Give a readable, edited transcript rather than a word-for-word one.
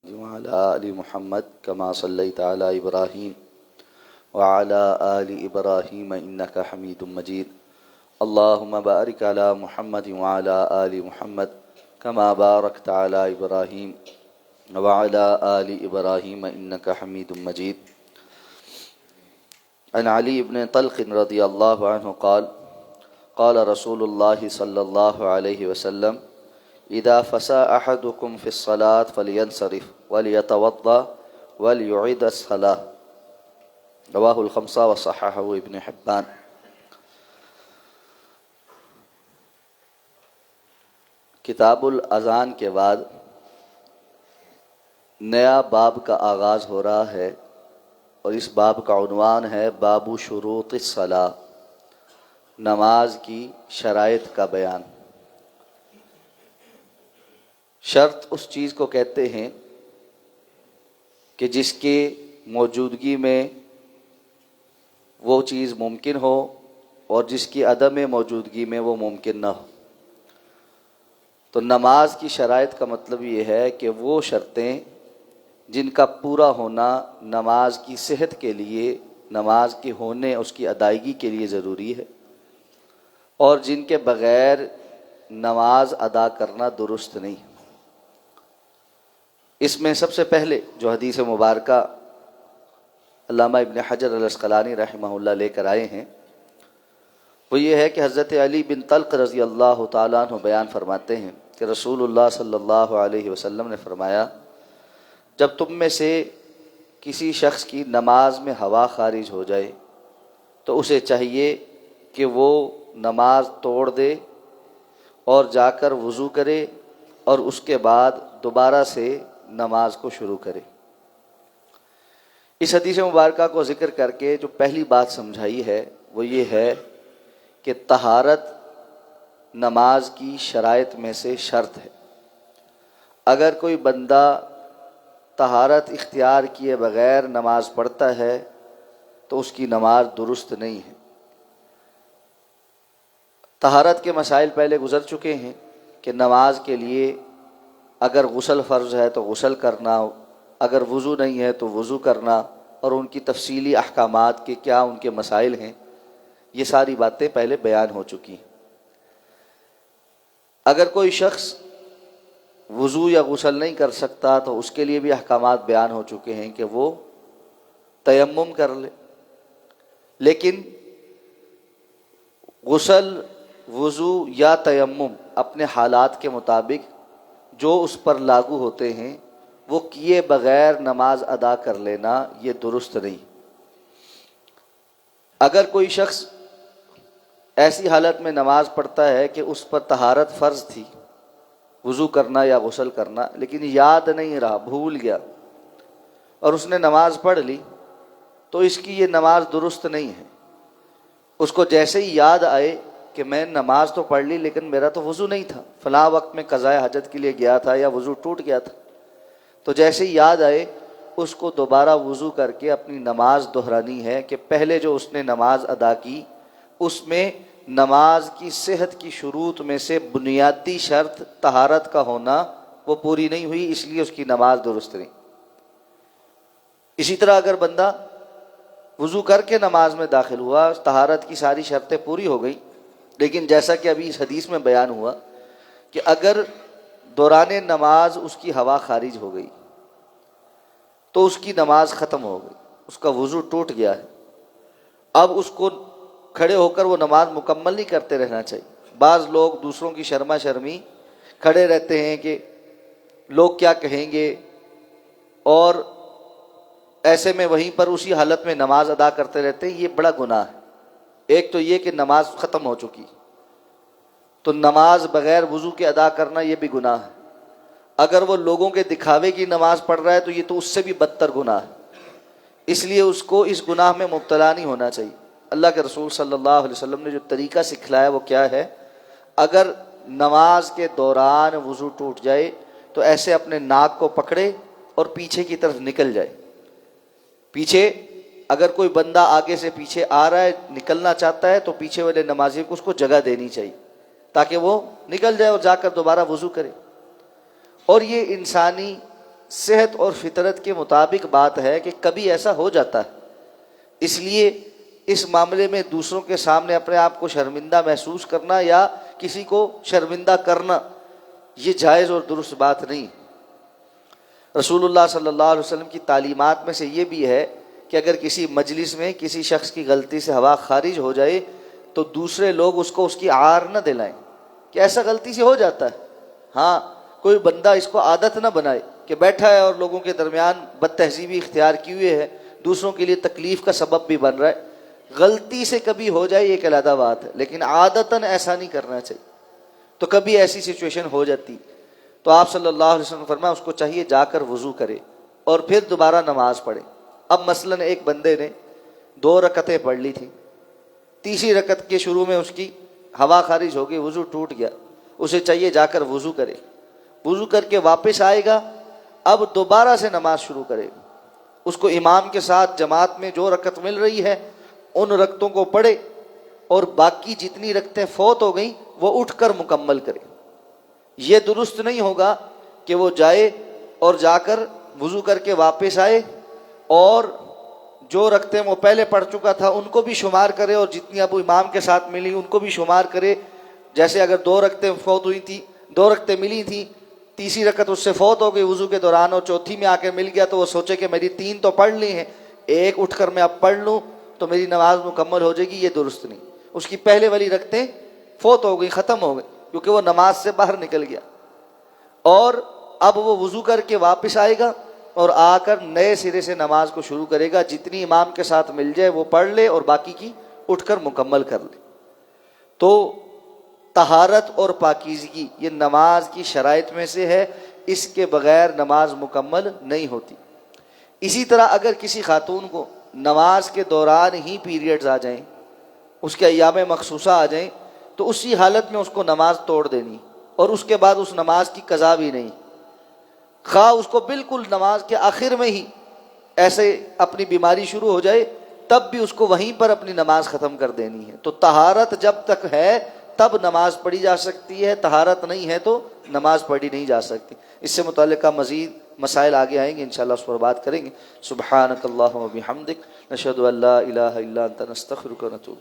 وعلى آل محمد كما صليت على إبراهيم وعلى آل إبراهيم إنك حميد مجيد اللهم بارك على محمد وعلى آل محمد كما باركت على إبراهيم وعلى آل إبراهيم إنك حميد مجيد عن علي بن طلق رضي الله عنه قال قال رسول الله صلى الله عليه وسلم اذا فسى احدكم في الصلاة فلينصرف وليتوضأ وليعيد الصلاة رواہ الخمسہ وصححہ ابن حبان۔ کتاب الاذان کے بعد نیا باب کا آغاز ہو رہا ہے اور اس باب کا عنوان ہے باب شروط الصلاۃ، نماز کی شرائط کا بیان۔ شرط اس چیز کو کہتے ہیں کہ جس کی موجودگی میں وہ چیز ممکن ہو اور جس کی عدم موجودگی میں وہ ممکن نہ ہو۔ تو نماز کی شرائط کا مطلب یہ ہے کہ وہ شرطیں جن کا پورا ہونا نماز کی صحت کے لیے، نماز کے ہونے، اس کی ادائیگی کے لیے ضروری ہے، اور جن کے بغیر نماز ادا کرنا درست نہیں۔ اس میں سب سے پہلے جو حدیث مبارکہ علامہ ابن حجر العسقلانی رحمہ اللہ لے کر آئے ہیں وہ یہ ہے کہ حضرت علی بن طلق رضی اللہ تعالیٰ عنہ بیان فرماتے ہیں کہ رسول اللہ صلی اللہ علیہ وسلم نے فرمایا، جب تم میں سے کسی شخص کی نماز میں ہوا خارج ہو جائے تو اسے چاہیے کہ وہ نماز توڑ دے اور جا کر وضو کرے اور اس کے بعد دوبارہ سے نماز کو شروع کرے۔ اس حدیث مبارکہ کو ذکر کر کے جو پہلی بات سمجھائی ہے وہ یہ ہے کہ طہارت نماز کی شرائط میں سے شرط ہے۔ اگر کوئی بندہ طہارت اختیار کیے بغیر نماز پڑھتا ہے تو اس کی نماز درست نہیں ہے۔ طہارت کے مسائل پہلے گزر چکے ہیں کہ نماز کے لیے اگر غسل فرض ہے تو غسل کرنا، اگر وضو نہیں ہے تو وضو کرنا، اور ان کی تفصیلی احکامات کے کیا ان کے مسائل ہیں، یہ ساری باتیں پہلے بیان ہو چکی ہیں۔ اگر کوئی شخص وضو یا غسل نہیں کر سکتا تو اس کے لیے بھی احکامات بیان ہو چکے ہیں کہ وہ تیمم کر لے، لیکن غسل، وضو یا تیمم اپنے حالات کے مطابق جو اس پر لاگو ہوتے ہیں وہ کیے بغیر نماز ادا کر لینا یہ درست نہیں۔ اگر کوئی شخص ایسی حالت میں نماز پڑھتا ہے کہ اس پر طہارت فرض تھی، وضو کرنا یا غسل کرنا، لیکن یاد نہیں رہا، بھول گیا اور اس نے نماز پڑھ لی، تو اس کی یہ نماز درست نہیں ہے۔ اس کو جیسے ہی یاد آئے کہ میں نماز تو پڑھ لی لیکن میرا تو وضو نہیں تھا، فلاں وقت میں قضاء حاجت کے لیے گیا تھا یا وضو ٹوٹ گیا تھا، تو جیسے ہی یاد آئے اس کو دوبارہ وضو کر کے اپنی نماز دہرانی ہے کہ پہلے جو اس نے نماز ادا کی اس میں نماز کی صحت کی شروط میں سے بنیادی شرط طہارت کا ہونا وہ پوری نہیں ہوئی، اس لیے اس کی نماز درست نہیں۔ اسی طرح اگر بندہ وضو کر کے نماز میں داخل ہوا، طہارت کی ساری شرطیں پوری ہو گئی، لیکن جیسا کہ ابھی اس حدیث میں بیان ہوا کہ اگر دوران نماز اس کی ہوا خارج ہو گئی تو اس کی نماز ختم ہو گئی، اس کا وضو ٹوٹ گیا ہے۔ اب اس کو کھڑے ہو کر وہ نماز مکمل نہیں کرتے رہنا چاہیے۔ بعض لوگ دوسروں کی شرما شرمی کھڑے رہتے ہیں کہ لوگ کیا کہیں گے، اور ایسے میں وہیں پر اسی حالت میں نماز ادا کرتے رہتے ہیں، یہ بڑا گناہ ہے۔ ایک تو یہ کہ نماز ختم ہو چکی، تو نماز بغیر وضو کے ادا کرنا یہ بھی گناہ ہے۔ اگر وہ لوگوں کے دکھاوے کی نماز پڑھ رہا ہے تو یہ تو اس سے بھی بدتر گناہ ہے، اس لیے اس کو اس گناہ میں مبتلا نہیں ہونا چاہیے۔ اللہ کے رسول صلی اللہ علیہ وسلم نے جو طریقہ سکھلایا وہ کیا ہے، اگر نماز کے دوران وضو ٹوٹ جائے تو ایسے اپنے ناک کو پکڑے اور پیچھے کی طرف نکل جائے۔ پیچھے اگر کوئی بندہ آگے سے پیچھے آ رہا ہے، نکلنا چاہتا ہے، تو پیچھے والے نمازی کو اس کو جگہ دینی چاہیے تاکہ وہ نکل جائے اور جا کر دوبارہ وضو کرے۔ اور یہ انسانی صحت اور فطرت کے مطابق بات ہے کہ کبھی ایسا ہو جاتا ہے، اس لیے اس معاملے میں دوسروں کے سامنے اپنے آپ کو شرمندہ محسوس کرنا یا کسی کو شرمندہ کرنا یہ جائز اور درست بات نہیں۔ رسول اللہ صلی اللہ علیہ وسلم کی تعلیمات میں سے یہ بھی ہے کہ اگر کسی مجلس میں کسی شخص کی غلطی سے ہوا خارج ہو جائے تو دوسرے لوگ اس کو اس کی عار نہ دلائیں کہ ایسا غلطی سے ہو جاتا ہے۔ ہاں، کوئی بندہ اس کو عادت نہ بنائے کہ بیٹھا ہے اور لوگوں کے درمیان بد تہذیبی اختیار کیے ہوئے ہے، دوسروں کے لیے تکلیف کا سبب بھی بن رہا ہے۔ غلطی سے کبھی ہو جائے ایک علیحدہ بات ہے، لیکن عادتاً ایسا نہیں کرنا چاہیے۔ تو کبھی ایسی سچویشن ہو جاتی تو آپ صلی اللہ علیہ وسلم نے فرمایا اس کو چاہیے جا کر وضو کرے اور پھر دوبارہ نماز پڑھے۔ اب مثلاً ایک بندے نے 2 رکعتیں پڑھ لی تھی، تیسری رکعت کے شروع میں اس کی ہوا خارج ہو گئی، وضو ٹوٹ گیا، اسے چاہیے جا کر وضو کرے، وضو کر کے واپس آئے گا، اب دوبارہ سے نماز شروع کرے گا۔ اس کو امام کے ساتھ جماعت میں جو رکعت مل رہی ہے ان رکعتوں کو پڑھے اور باقی جتنی رکعتیں فوت ہو گئیں وہ اٹھ کر مکمل کرے۔ یہ درست نہیں ہوگا کہ وہ جائے اور جا کر وضو کر کے واپس آئے اور جو رکعتیں وہ پہلے پڑھ چکا تھا ان کو بھی شمار کرے اور جتنی اب امام کے ساتھ ملی ان کو بھی شمار کرے۔ جیسے اگر 2 رکعتیں فوت ہوئی تھی، 2 رکعتیں ملی تھیں، تیسری رکعت اس سے فوت ہو گئی وضو کے دوران اور چوتھی میں آ کے مل گیا تو وہ سوچے کہ میری 3 تو پڑھ لی ہیں، ایک اٹھ کر میں اب پڑھ لوں تو میری نماز مکمل ہو جائے گی، یہ درست نہیں۔ اس کی پہلے والی رکعتیں فوت ہو گئی، ختم ہو گئی کیونکہ وہ نماز سے باہر نکل گیا، اور اب وہ وضو کر کے واپس آئے گا اور آ کر نئے سرے سے نماز کو شروع کرے گا، جتنی امام کے ساتھ مل جائے وہ پڑھ لے اور باقی کی اٹھ کر مکمل کر لے۔ تو طہارت اور پاکیزگی یہ نماز کی شرائط میں سے ہے، اس کے بغیر نماز مکمل نہیں ہوتی۔ اسی طرح اگر کسی خاتون کو نماز کے دوران ہی پیریڈز آ جائیں، اس کے ایام مخصوصہ آ جائیں، تو اسی حالت میں اس کو نماز توڑ دینی اور اس کے بعد اس نماز کی قضا بھی نہیں۔ خواہ اس کو بالکل نماز کے آخر میں ہی ایسے اپنی بیماری شروع ہو جائے تب بھی اس کو وہیں پر اپنی نماز ختم کر دینی ہے۔ تو طہارت جب تک ہے تب نماز پڑھی جا سکتی ہے، طہارت نہیں ہے تو نماز پڑھی نہیں جا سکتی۔ اس سے متعلقہ مزید مسائل آگے آئیں گے، انشاءاللہ اس پر بات کریں گے۔ سبحانک اللہم و بحمدک، نشہد ان لا الہ الا انت، نستغفرک و نتوب۔